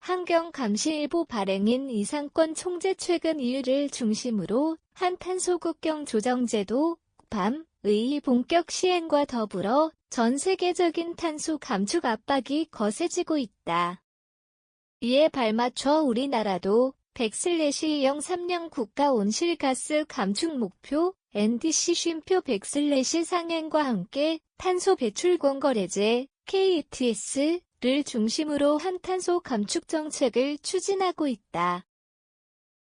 환경감시일보 발행인 이상권 총재 최근 이유를 중심으로 한탄소 국경 조정제도 (PAM의) 본격 시행과 더불어 전 세계적인 탄소 감축 압박이 거세지고 있다. 이에 발맞춰 우리나라도 100/03년 국가 온실가스 감축 목표 NDC 쉼표 100/ 상행과 함께 탄소 배출권 거래제 KETS를 중심으로 한탄소 감축 정책을 추진하고 있다.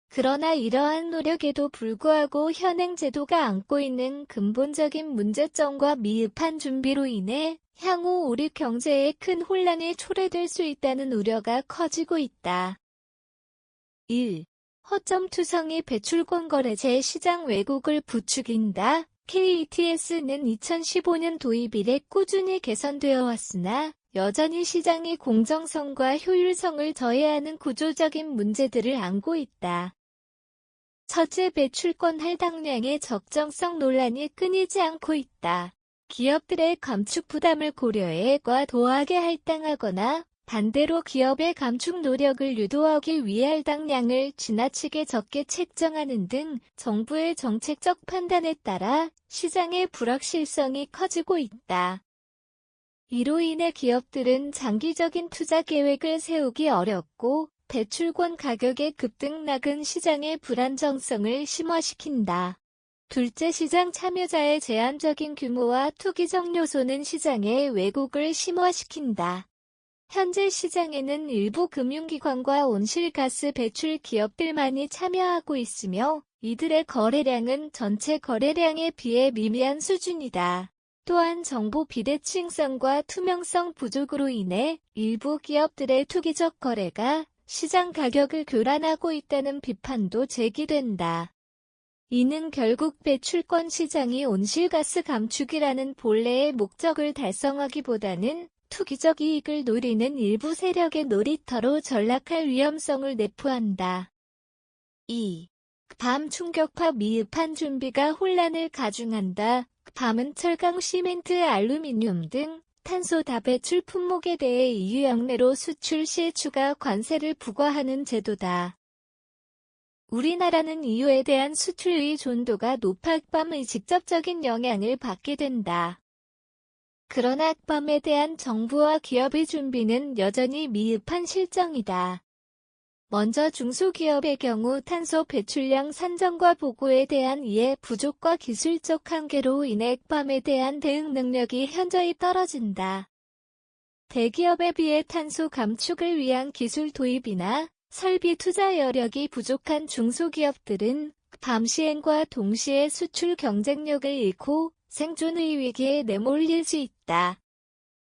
그러나 이러한 노력에도 불구하고 현행 제도가 안고 있는 근본적인 문제점과 미흡한 준비로 인해 향후 우리 경제에 큰 혼란이 초래될 수 있다는 우려가 커지고 있다. 1. 허점투성이 배출권 거래제 시장 왜곡을 부추긴다. KETS는 2015년 도입 이래 꾸준히 개선되어 왔으나 여전히 시장이 공정성과 효율성을 저해하는 구조적인 문제들을 안고 있다. 첫째, 배출권 할당량의 적정성 논란이 끊이지 않고 있다. 기업들의 감축 부담을 고려해 과도하게 할당하거나 반대로 기업의 감축 노력을 유도하기 위해 할당량을 지나치게 적게 책정하는 등 정부의 정책적 판단에 따라 시장의 불확실성이 커지고 있다. 이로 인해 기업들은 장기적인 투자 계획을 세우기 어렵고 배출권 가격의 급등락은 시장의 불안정성을 심화시킨다. 둘째, 시장 참여자의 제한적인 규모와 투기적 요소는 시장의 왜곡을 심화시킨다. 현재 시장에는 일부 금융기관과 온실가스 배출 기업들만이 참여하고 있으며 이들의 거래량은 전체 거래량에 비해 미미한 수준이다. 또한 정보 비대칭성과 투명성 부족으로 인해 일부 기업들의 투기적 거래가 시장 가격을 교란하고 있다는 비판도 제기된다. 이는 결국 배출권 시장이 온실가스 감축이라는 본래의 목적을 달성하기보다는 투기적 이익을 노리는 일부 세력의 놀이터로 전락할 위험성을 내포한다. 2. PAM 충격파 미흡한 준비가 혼란을 가중한다. PAM은 철강, 시멘트, 알루미늄 등 탄소 다배출 품목에 대해 EU 역내로 수출 시 추가 관세를 부과하는 제도다. 우리나라는 EU에 대한 수출 의존도가 높아 PAM의 직접적인 영향을 받게 된다. 그러나 PAM에 대한 정부와 기업의 준비는 여전히 미흡한 실정이다. 먼저 중소기업의 경우 탄소 배출량 산정과 보고에 대한 이해 부족과 기술적 한계로 인해 PAM에 대한 대응 능력이 현저히 떨어진다. 대기업에 비해 탄소 감축을 위한 기술 도입이나 설비 투자 여력이 부족한 중소기업들은 PAM 시행과 동시에 수출 경쟁력을 잃고 생존의 위기에 내몰릴 수 있다.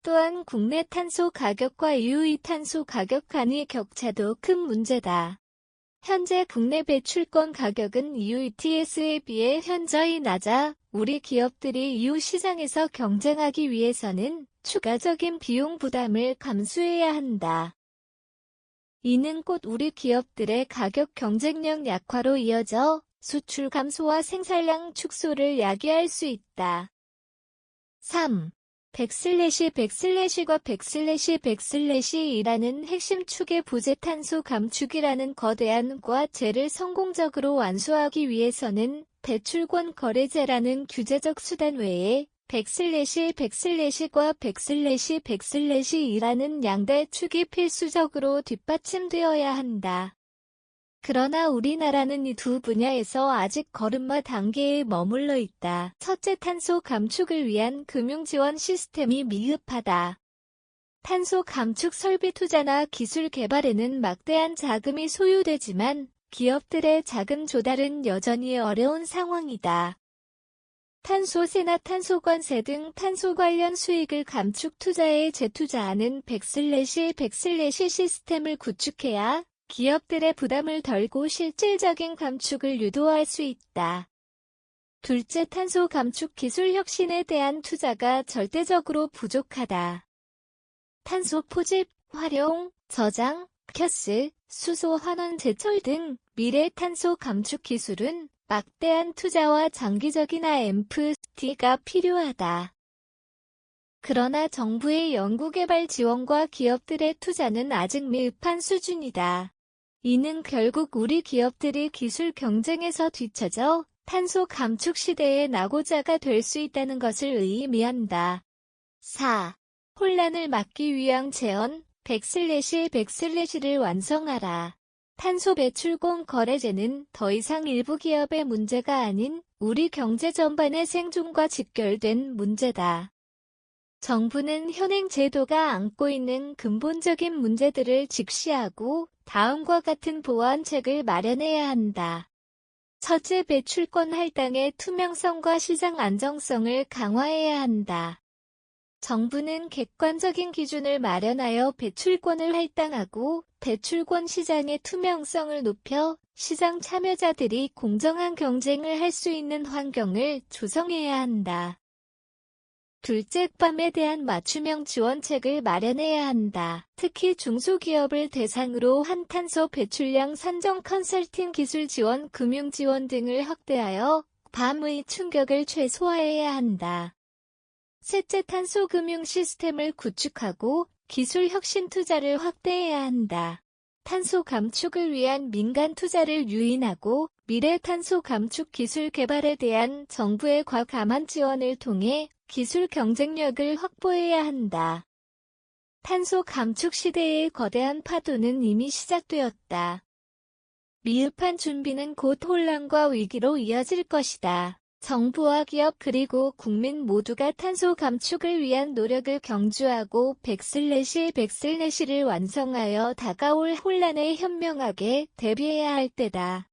또한 국내 탄소 가격과 EU의 탄소 가격 간의 격차도 큰 문제다. 현재 국내 배출권 가격은 EU ETS에 비해 현저히 낮아 우리 기업들이 EU 시장에서 경쟁하기 위해서는 추가적인 비용 부담을 감수해야 한다. 이는 곧 우리 기업들의 가격 경쟁력 약화로 이어져 수출 감소와 생산량 축소를 야기할 수 있다. 3. 100/100/과 100/100/2라는 핵심 축의 부재 탄소 감축이라는 거대한 과제를 성공적으로 완수하기 위해서는 배출권 거래제라는 규제적 수단 외에 100/100/과 100/100/2라는 양대 축이 필수적으로 뒷받침되어야 한다. 그러나 우리나라는 이 두 분야에서 아직 걸음마 단계에 머물러 있다. 첫째, 탄소 감축을 위한 금융 지원 시스템이 미흡하다. 탄소 감축 설비 투자나 기술 개발에는 막대한 자금이 소요되지만 기업들의 자금 조달은 여전히 어려운 상황이다. 탄소세나 탄소관세 등 탄소 관련 수익을 감축 투자에 재투자하는 100/100/2 시스템을 구축해야 기업들의 부담을 덜고 실질적인 감축을 유도할 수 있다. 둘째, 탄소 감축 기술 혁신에 대한 투자가 절대적으로 부족하다. 탄소 포집, 활용, 저장, 켜스, 수소 환원 제철 등 미래 탄소 감축 기술은 막대한 투자와 장기적인 R&D가 필요하다. 그러나 정부의 연구개발 지원과 기업들의 투자는 아직 미흡한 수준이다. 이는 결국 우리 기업들이 기술 경쟁에서 뒤처져 탄소 감축 시대의 낙오자가 될 수 있다는 것을 의미한다. 4. 혼란을 막기 위한 제언 100/100/를 완성하라. 탄소 배출권 거래제는 더 이상 일부 기업의 문제가 아닌 우리 경제 전반의 생존과 직결된 문제다. 정부는 현행 제도가 안고 있는 근본적인 문제들을 직시하고 다음과 같은 보완책을 마련해야 한다. 첫째, 배출권 할당의 투명성과 시장 안정성을 강화해야 한다. 정부는 객관적인 기준을 마련하여 배출권을 할당하고 배출권 시장의 투명성을 높여 시장 참여자들이 공정한 경쟁을 할 수 있는 환경을 조성해야 한다. 둘째, 팜에 대한 맞춤형 지원책을 마련해야 한다. 특히 중소기업을 대상으로 한 탄소 배출량 산정 컨설팅 기술 지원, 금융 지원 등을 확대하여 팜의 충격을 최소화해야 한다. 셋째, 탄소 금융 시스템을 구축하고 기술 혁신 투자를 확대해야 한다. 탄소 감축을 위한 민간 투자를 유인하고 미래 탄소 감축 기술 개발에 대한 정부의 과감한 지원을 통해 기술 경쟁력을 확보해야 한다. 탄소 감축 시대의 거대한 파도는 이미 시작되었다. 미흡한 준비는 곧 혼란과 위기로 이어질 것이다. 정부와 기업 그리고 국민 모두가 탄소 감축을 위한 노력을 경주하고 100/100/를 완성하여 다가올 혼란에 현명하게 대비해야 할 때다.